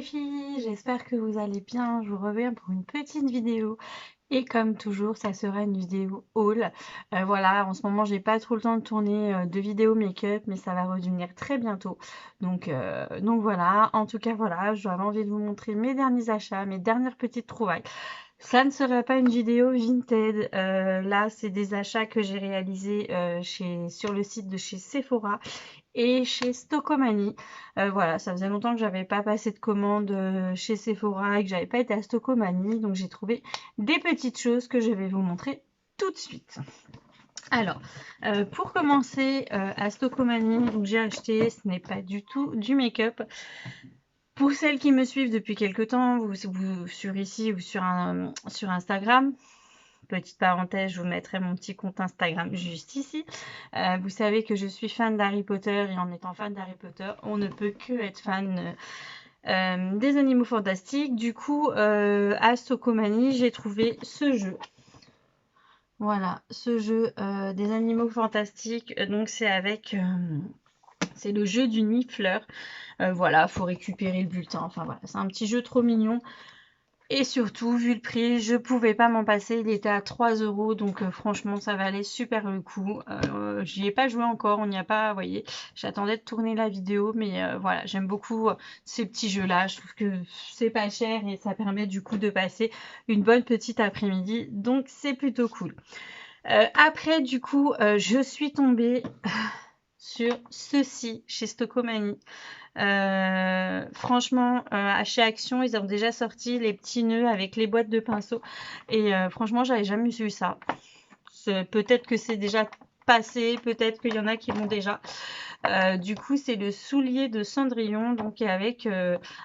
filles, j'espère que vous allez bien. Je vous reviens pour une petite vidéo. Et comme toujours, ça sera une vidéo haul. Voilà, en ce moment, j'ai pas trop le temps de tourner de vidéos make-up, mais ça va revenir très bientôt. Donc voilà, en tout cas, voilà, j'avais envie de vous montrer mes derniers achats, mes dernières petites trouvailles. Ça ne serait pas une vidéo Vinted. Là, c'est des achats que j'ai réalisés sur le site de chez Sephora et chez Stockomanie. Voilà, ça faisait longtemps que j'avais pas passé de commande chez Sephora et que j'avais pas été à Stockomanie, donc j'ai trouvé des petites choses que je vais vous montrer tout de suite. Alors, pour commencer, à Stockomanie, donc j'ai acheté, ce n'est pas du tout du make-up. Pour celles qui me suivent depuis quelques temps, vous sur ici ou sur Instagram, petite parenthèse, je vous mettrai mon petit compte Instagram juste ici. Vous savez que je suis fan d'Harry Potter et en étant fan d'Harry Potter, on ne peut que être fan des animaux fantastiques. Du coup, à Stockomanie, j'ai trouvé ce jeu. Voilà, ce jeu des animaux fantastiques. Donc c'est le jeu du nifleur. Voilà, faut récupérer le bulletin. Enfin voilà, c'est un petit jeu trop mignon. Et surtout, vu le prix, je pouvais pas m'en passer. Il était à 3 €, donc franchement, ça valait super le coup. J'y ai pas joué encore, on n'y a pas, vous voyez. J'attendais de tourner la vidéo, mais voilà, j'aime beaucoup ces petits jeux-là. Je trouve que c'est pas cher et ça permet du coup de passer une bonne petite après-midi. Donc c'est plutôt cool. Après, du coup, je suis tombée sur ceci chez Stockomanie. Franchement, chez Action, ils ont déjà sorti les petits nœuds avec les boîtes de pinceaux. Et franchement, j'avais jamais vu ça. Peut-être que c'est déjà passé, peut-être qu'il y en a qui l'ont déjà. Du coup, c'est le soulier de Cendrillon, donc avec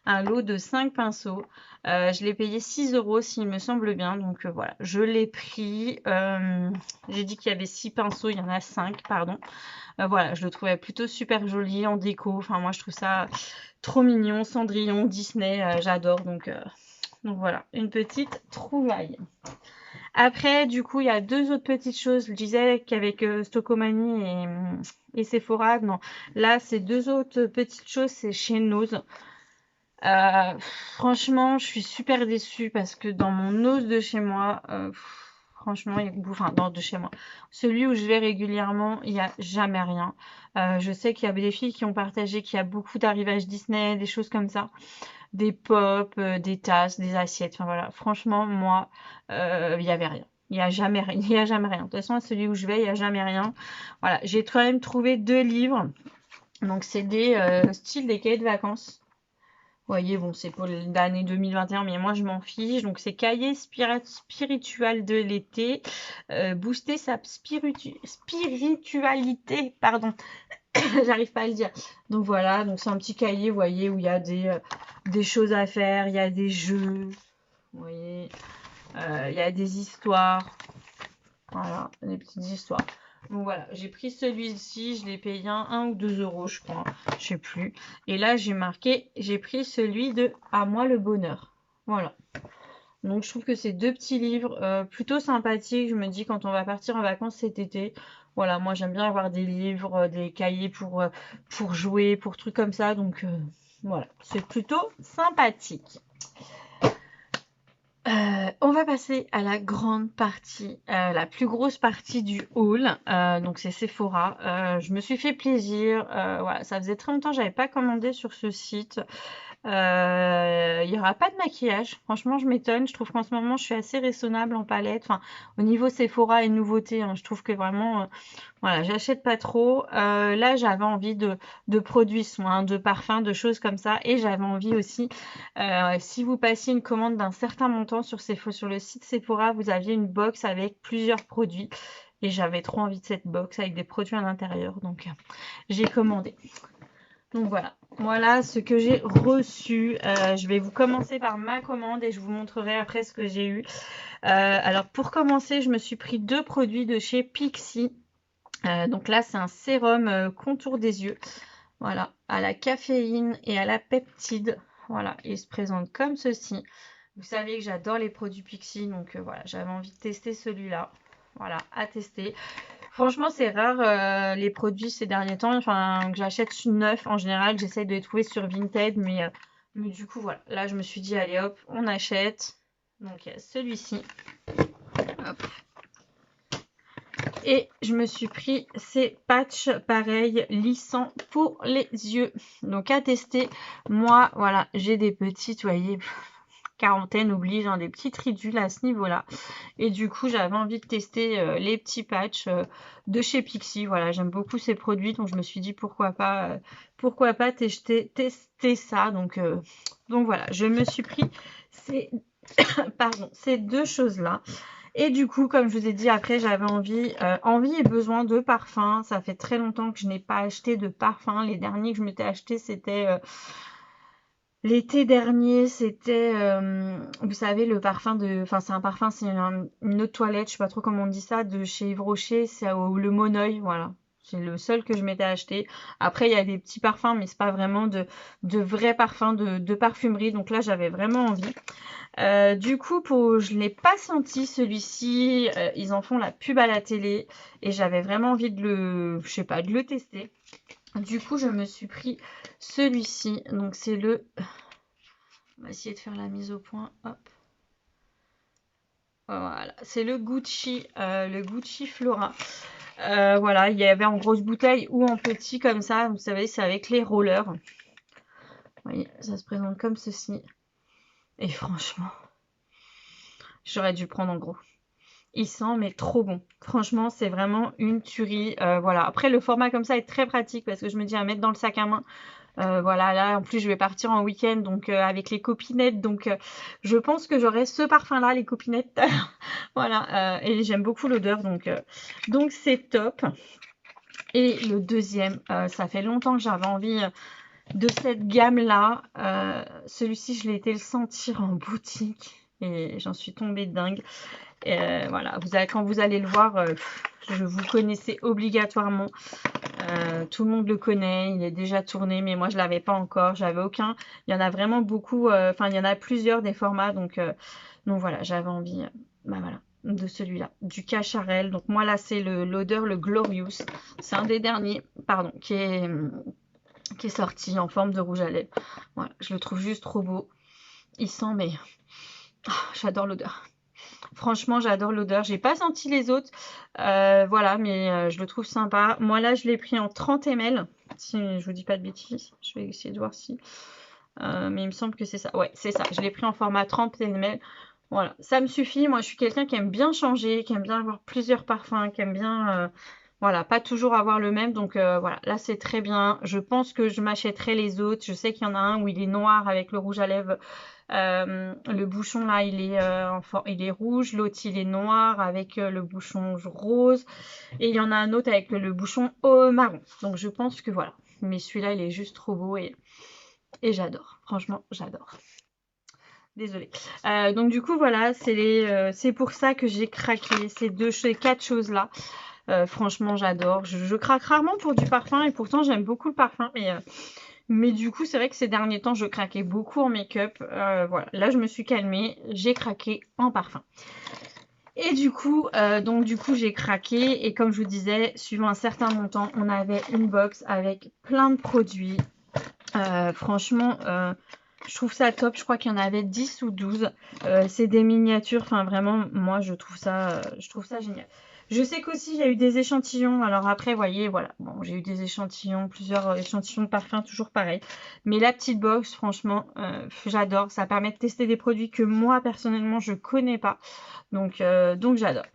un lot de 5 pinceaux. Je l'ai payé 6 € s'il me semble bien, donc voilà, je l'ai pris. J'ai dit qu'il y avait 6 pinceaux, il y en a 5, pardon. Voilà, je le trouvais plutôt super joli en déco. Enfin, moi, je trouve ça trop mignon. Cendrillon, Disney, j'adore. Donc voilà, une petite trouvaille. Après, du coup, il y a deux autres petites choses. Je disais qu'avec Stockomanie et Sephora, non. Là, c'est deux autres petites choses, c'est chez Nose. Franchement, je suis super déçue parce que dans mon Nose de chez moi, franchement, de chez moi, celui où je vais régulièrement, il n'y a jamais rien. Je sais qu'il y a des filles qui ont partagé qu'il y a beaucoup d'arrivages Disney, des choses comme ça, des pops, des tasses, des assiettes. Enfin voilà, franchement, moi, il y avait rien. Il n'y a jamais rien. Il y a jamais rien. De toute façon, à celui où je vais, il n'y a jamais rien. Voilà, j'ai quand même trouvé 2 livres. Donc, c'est des styles des cahiers de vacances. Vous voyez, bon, c'est pour l'année 2021, mais moi, je m'en fiche. Donc, c'est cahier spirituel de l'été. Booster sa spiritualité, pardon. J'arrive pas à le dire. Donc, voilà. Donc, c'est un petit cahier, vous voyez, où il y a des choses à faire. Il y a des jeux. Vous voyez. Il y a des histoires. Voilà, des petites histoires. Donc voilà, j'ai pris celui-ci, je l'ai payé 1 ou 2 € je crois, je sais plus. Et là j'ai pris celui de À moi le bonheur. Voilà. Donc je trouve que c'est deux petits livres plutôt sympathiques. Je me dis quand on va partir en vacances cet été, voilà, moi j'aime bien avoir des livres, des cahiers pour jouer, pour trucs comme ça. Donc voilà, c'est plutôt sympathique. On va passer à la grande partie, la plus grosse partie du haul. Donc c'est Sephora. Je me suis fait plaisir. Voilà, ça faisait très longtemps que j'avais pas commandé sur ce site. Il y aura pas de maquillage. Franchement, je m'étonne. Je trouve qu'en ce moment, je suis assez raisonnable en palette. Enfin, au niveau Sephora et nouveautés, hein, je trouve que vraiment, voilà, j'achète pas trop. Là, j'avais envie de produits soins, de parfums, de choses comme ça. Et j'avais envie aussi, si vous passiez une commande d'un certain montant sur le site Sephora, vous aviez une box avec plusieurs produits. Et j'avais trop envie de cette box avec des produits à l'intérieur. Donc, j'ai commandé. Donc voilà ce que j'ai reçu. Je vais vous commencer par ma commande et je vous montrerai après ce que j'ai eu. Alors pour commencer, je me suis pris 2 produits de chez Pixi. Donc là, c'est un sérum contour des yeux. Voilà, à la caféine et à la peptide. Voilà, il se présente comme ceci. Vous savez que j'adore les produits Pixi, donc voilà, j'avais envie de tester celui-là. Voilà, à tester. Franchement, c'est rare les produits ces derniers temps, enfin que j'achète neuf en général, j'essaie de les trouver sur Vinted, mais Mais du coup, voilà. Là, je me suis dit, allez hop, on achète. Donc, il y a celui-ci. Hop. Et je me suis pris ces patchs, pareil, lissants pour les yeux. Donc, à tester. Moi, voilà, j'ai des petites, vous voyez, quarantaine oblige, hein, des petites ridules à ce niveau-là. Et du coup, j'avais envie de tester les petits patchs de chez Pixi. Voilà, j'aime beaucoup ces produits, donc je me suis dit pourquoi pas tester ça. Donc voilà, je me suis pris ces, pardon, ces deux choses-là. Et du coup, comme je vous ai dit, après, j'avais envie et besoin de parfum. Ça fait très longtemps que je n'ai pas acheté de parfum. Les derniers que je m'étais acheté, c'était l'été dernier. C'était, vous savez, le parfum de... Enfin, c'est un parfum, c'est une eau de toilette, je sais pas trop comment on dit ça, de chez Yves Rocher. C'est le Moneuil, voilà. C'est le seul que je m'étais acheté. Après, il y a des petits parfums, mais c'est pas vraiment de vrais parfums de parfumerie. Donc là, j'avais vraiment envie. Du coup, je ne l'ai pas senti celui-ci. Ils en font la pub à la télé et j'avais vraiment envie je sais pas, de le tester. Du coup, je me suis pris celui-ci. Donc c'est on va essayer de faire la mise au point. Hop. Voilà, c'est le Gucci Flora. Voilà, il y avait en grosse bouteille ou en petit comme ça. Vous savez, c'est avec les rollers. Vous voyez, ça se présente comme ceci. Et franchement, j'aurais dû le prendre en gros. Il sent mais trop bon. Franchement, c'est vraiment une tuerie. Voilà. Après, le format comme ça est très pratique parce que je me dis à mettre dans le sac à main. Voilà, là, en plus, je vais partir en week-end donc avec les copinettes. Donc, je pense que j'aurai ce parfum-là, les copinettes. Voilà. Et j'aime beaucoup l'odeur. Donc c'est top. Et le deuxième, ça fait longtemps que j'avais envie de cette gamme-là. Celui-ci, je l'ai été le sentir en boutique. Et j'en suis tombée dingue. Voilà, quand vous allez le voir, je vous connaissez obligatoirement. Tout le monde le connaît, il est déjà tourné, mais moi je l'avais pas encore, j'avais aucun. Il y en a vraiment beaucoup, enfin il y en a plusieurs des formats, donc voilà, j'avais envie, bah voilà, de celui-là, du Cacharel. Donc moi là c'est l'odeur le Glorious, c'est un des derniers, pardon, qui est sorti en forme de rouge à lèvres. Voilà, je le trouve juste trop beau. Il sent, mais j'adore l'odeur. Franchement, j'adore l'odeur. J'ai pas senti les autres, voilà, mais je le trouve sympa. Moi là, je l'ai pris en 30 ml. Si je vous dis pas de bêtises, je vais essayer de voir si. Mais il me semble que c'est ça. Ouais, c'est ça. Je l'ai pris en format 30 ml. Voilà, ça me suffit. Moi, je suis quelqu'un qui aime bien changer, qui aime bien avoir plusieurs parfums, qui aime bien, voilà, pas toujours avoir le même. Donc voilà, là c'est très bien. Je pense que je m'achèterai les autres. Je sais qu'il y en a un où il est noir avec le rouge à lèvres. Le bouchon là, il est rouge. L'autre, il est noir avec le bouchon rose. Et il y en a un autre avec le bouchon marron. Donc je pense que voilà. Mais celui-là, il est juste trop beau et j'adore. Franchement, j'adore. Désolée. Donc du coup voilà, c'est pour ça que j'ai craqué ces quatre choses là. Franchement j'adore. Je craque rarement pour du parfum et pourtant j'aime beaucoup le parfum. Mais du coup c'est vrai que ces derniers temps je craquais beaucoup en make-up. Voilà, là je me suis calmée, j'ai craqué en parfum. Et du coup j'ai craqué et comme je vous disais, suivant un certain montant, on avait une box avec plein de produits. Franchement, je trouve ça top. Je crois qu'il y en avait 10 ou 12. C'est des miniatures. Enfin, vraiment, moi, je trouve ça génial. Je sais qu'aussi, il y a eu des échantillons. Alors après, vous voyez, voilà. Bon, j'ai eu des échantillons, plusieurs échantillons de parfums, toujours pareil. Mais la petite box, franchement, j'adore. Ça permet de tester des produits que moi, personnellement, je connais pas. Donc j'adore.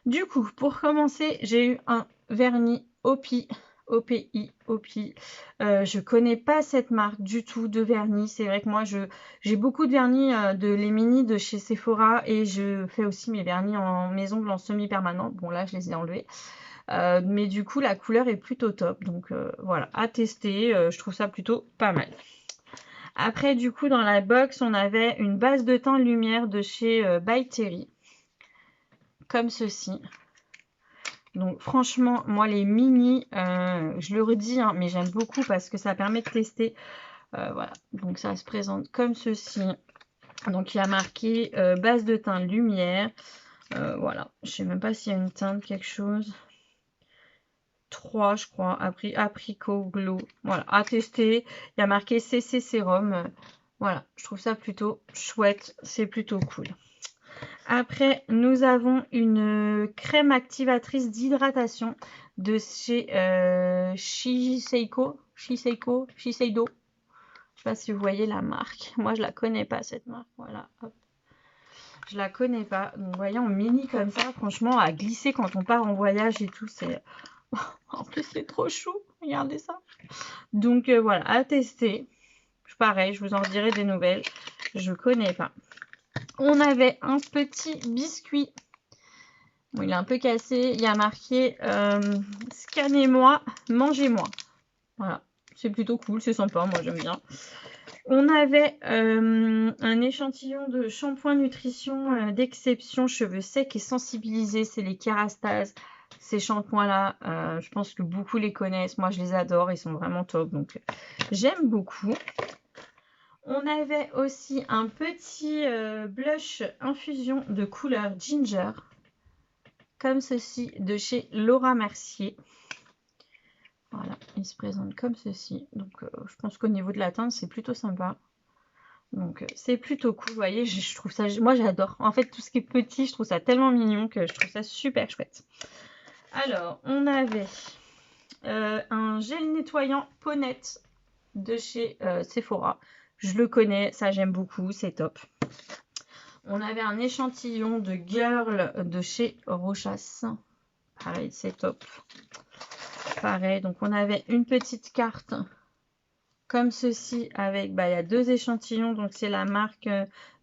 Du coup, pour commencer, j'ai eu un vernis OPI. Je connais pas cette marque du tout de vernis. C'est vrai que moi, j'ai beaucoup de vernis de les mini de chez Sephora et je fais aussi mes vernis mes ongles en semi-permanent. Bon, là, je les ai enlevés. Mais du coup, la couleur est plutôt top. Donc voilà, à tester. Je trouve ça plutôt pas mal. Après, du coup, dans la box, on avait une base de teint lumière de chez By Terry. Comme ceci. Donc franchement, moi les mini, je le redis, hein, mais j'aime beaucoup parce que ça permet de tester. Voilà, donc ça se présente comme ceci. Donc il y a marqué base de teint lumière. Voilà, je sais même pas s'il y a une teinte, quelque chose. 3 je crois, apricot glow. Voilà, à tester. Il y a marqué CC sérum. Voilà, je trouve ça plutôt chouette, c'est plutôt cool. Après, nous avons une crème activatrice d'hydratation de chez Shiseido. Je sais pas si vous voyez la marque. Moi, je la connais pas, cette marque. Voilà, hop. Je la connais pas. Donc, vous voyez, en mini comme ça, franchement, à glisser quand on part en voyage et tout, c'est... En plus, c'est trop chou. Regardez ça. Donc, voilà, à tester. Pareil, je vous en dirai des nouvelles. Je connais pas. On avait un petit biscuit. Bon, il est un peu cassé. Il y a marqué scannez-moi, mangez-moi. Voilà, c'est plutôt cool, c'est sympa, moi j'aime bien. On avait un échantillon de shampoing nutrition d'exception cheveux secs et sensibilisés. C'est les Kérastase. Ces shampoings-là, je pense que beaucoup les connaissent. Moi, je les adore. Ils sont vraiment top. Donc, j'aime beaucoup. On avait aussi un petit blush infusion de couleur ginger, comme ceci, de chez Laura Mercier. Voilà, il se présente comme ceci. Donc, je pense qu'au niveau de la teinte, c'est plutôt sympa. Donc, c'est plutôt cool. Vous voyez, je trouve ça... Moi, j'adore. En fait, tout ce qui est petit, je trouve ça tellement mignon que je trouve ça super chouette. Alors, on avait un gel nettoyant peau nette de chez Sephora. Je le connais, ça j'aime beaucoup, c'est top. On avait un échantillon de Girl de chez Rochas. Pareil, c'est top. Pareil, donc on avait une petite carte comme ceci avec, bah, il y a 2 échantillons. Donc c'est la marque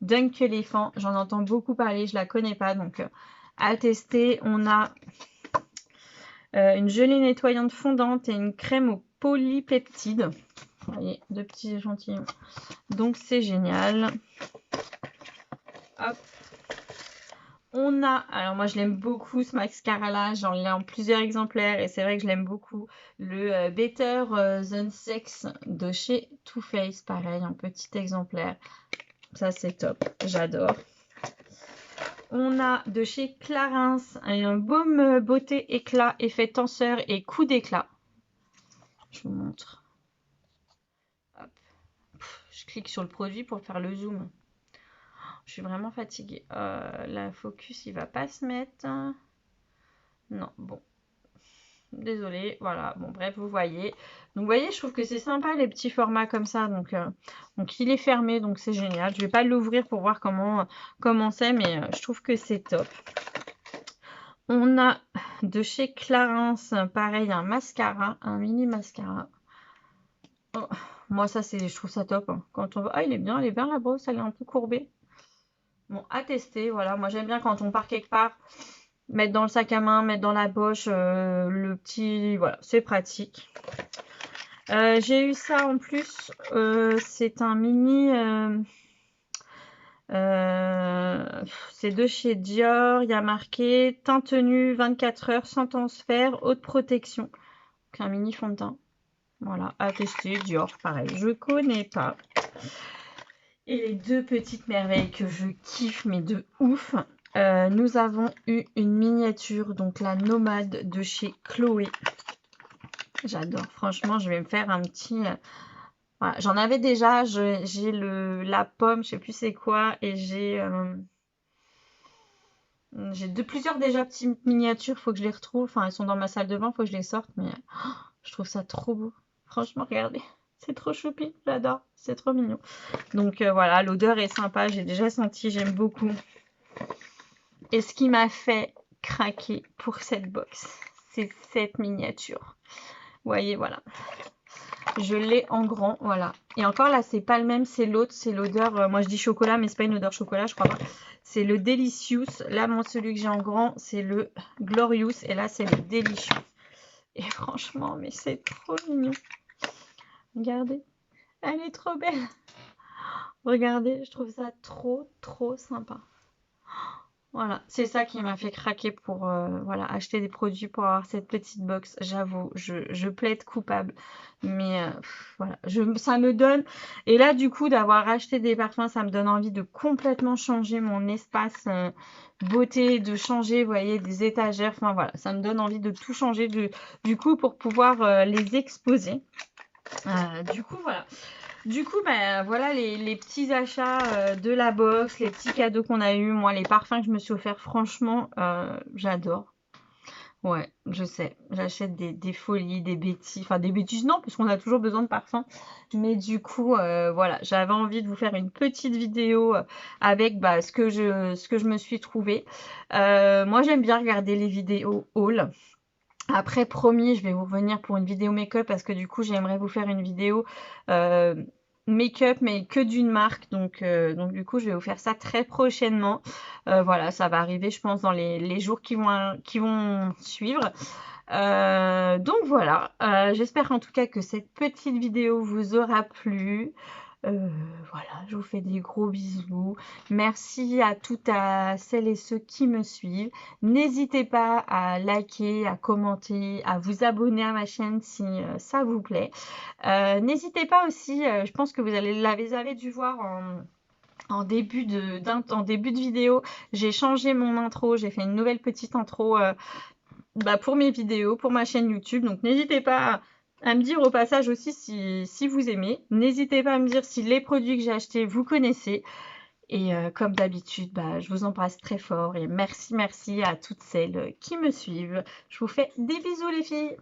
Dunk Elephant. J'en entends beaucoup parler, je la connais pas. Donc à tester, on a une gelée nettoyante fondante et une crème au polypeptides. Vous voyez, 2 petits échantillons. Donc c'est génial. Hop. On a, alors moi je l'aime beaucoup ce mascara là, j'en ai en plusieurs exemplaires et c'est vrai que je l'aime beaucoup. Le Better Than Sex de chez Too Faced, pareil, un petit exemplaire. Ça c'est top, j'adore. On a de chez Clarins un baume beauté éclat, effet tenseur et coup d'éclat. Je vous montre. Hop. Je clique sur le produit pour faire le zoom. Je suis vraiment fatiguée. La focus, il va pas se mettre. Non, bon. Désolée, voilà. Bon, bref, vous voyez. Donc, vous voyez, je trouve que c'est sympa les petits formats comme ça. Donc il est fermé, donc c'est génial. Je vais pas l'ouvrir pour voir comment c'est, mais je trouve que c'est top. On a de chez Clarins, pareil, un mascara, un mini mascara. Oh, moi, ça, je trouve ça top. Hein. Quand on va... Ah, il est bien la brosse, elle est un peu courbée. Bon, à tester, voilà. Moi, j'aime bien quand on part quelque part, mettre dans le sac à main, mettre dans la poche, le petit... Voilà, c'est pratique. J'ai eu ça en plus. C'est un mini... c'est de chez Dior. Il y a marqué teint tenu 24 heures sans transfert, haute protection. Donc, un mini fond de teint. Voilà, à tester. Dior, pareil. Je connais pas. Et les 2 petites merveilles que je kiffe, mais de ouf. Nous avons eu une miniature, donc la Nomade de chez Chloé. J'adore. Franchement, je vais me faire un petit... Voilà. J'en avais déjà. J'ai la pomme, je sais plus c'est quoi. Et j'ai plusieurs déjà petites miniatures. Faut que je les retrouve. Enfin, elles sont dans ma salle de bain. Faut que je les sorte. Mais je trouve ça trop beau. Franchement, regardez. C'est trop choupi. J'adore. C'est trop mignon. Donc voilà, l'odeur est sympa. J'ai déjà senti. J'aime beaucoup. Et ce qui m'a fait craquer pour cette box, c'est cette miniature. Vous voyez, voilà. Je l'ai en grand, voilà. Et encore là, c'est pas le même, c'est l'autre, c'est l'odeur, moi je dis chocolat, mais c'est pas une odeur chocolat, je crois pas. C'est le Delicious. Là, moi, celui que j'ai en grand, c'est le Glorious. Et là, c'est le Delicious. Et franchement, mais c'est trop mignon. Regardez. Elle est trop belle. Regardez, je trouve ça trop, trop sympa. Voilà, c'est ça qui m'a fait craquer pour voilà, acheter des produits pour avoir cette petite box. J'avoue, je plaide coupable. Mais voilà, ça me donne... Et là, du coup, d'avoir acheté des parfums, ça me donne envie de complètement changer mon espace beauté, de changer, vous voyez, des étagères. Enfin voilà, ça me donne envie de tout changer du coup pour pouvoir les exposer. Du coup, voilà. Du coup, bah, voilà les petits achats de la box, les petits cadeaux qu'on a eu. Moi, les parfums que je me suis offert, franchement, j'adore. Ouais, je sais. J'achète des folies, des bêtises. Enfin, des bêtises, non, parce qu'on a toujours besoin de parfums. Mais du coup, voilà, j'avais envie de vous faire une petite vidéo avec bah, ce que je me suis trouvé. Moi, j'aime bien regarder les vidéos haul. Après, promis, je vais vous revenir pour une vidéo make-up parce que du coup, j'aimerais vous faire une vidéo euh, make-up, mais que d'une marque. Donc du coup, je vais vous faire ça très prochainement. Voilà, ça va arriver, je pense, dans les jours qui vont suivre. Donc voilà, j'espère en tout cas que cette petite vidéo vous aura plu. Euh, voilà, je vous fais des gros bisous. Merci à toutes à celles et ceux qui me suivent. N'hésitez pas à liker, à commenter, à vous abonner à ma chaîne si ça vous plaît. N'hésitez pas aussi, je pense que vous avez dû voir en début de vidéo, j'ai changé mon intro, j'ai fait une nouvelle petite intro bah, pour mes vidéos, pour ma chaîne YouTube. Donc n'hésitez pas à me dire au passage aussi si vous aimez. N'hésitez pas à me dire si les produits que j'ai achetés vous connaissez. Et comme d'habitude, bah, je vous embrasse très fort et merci à toutes celles qui me suivent. Je vous fais des bisous les filles.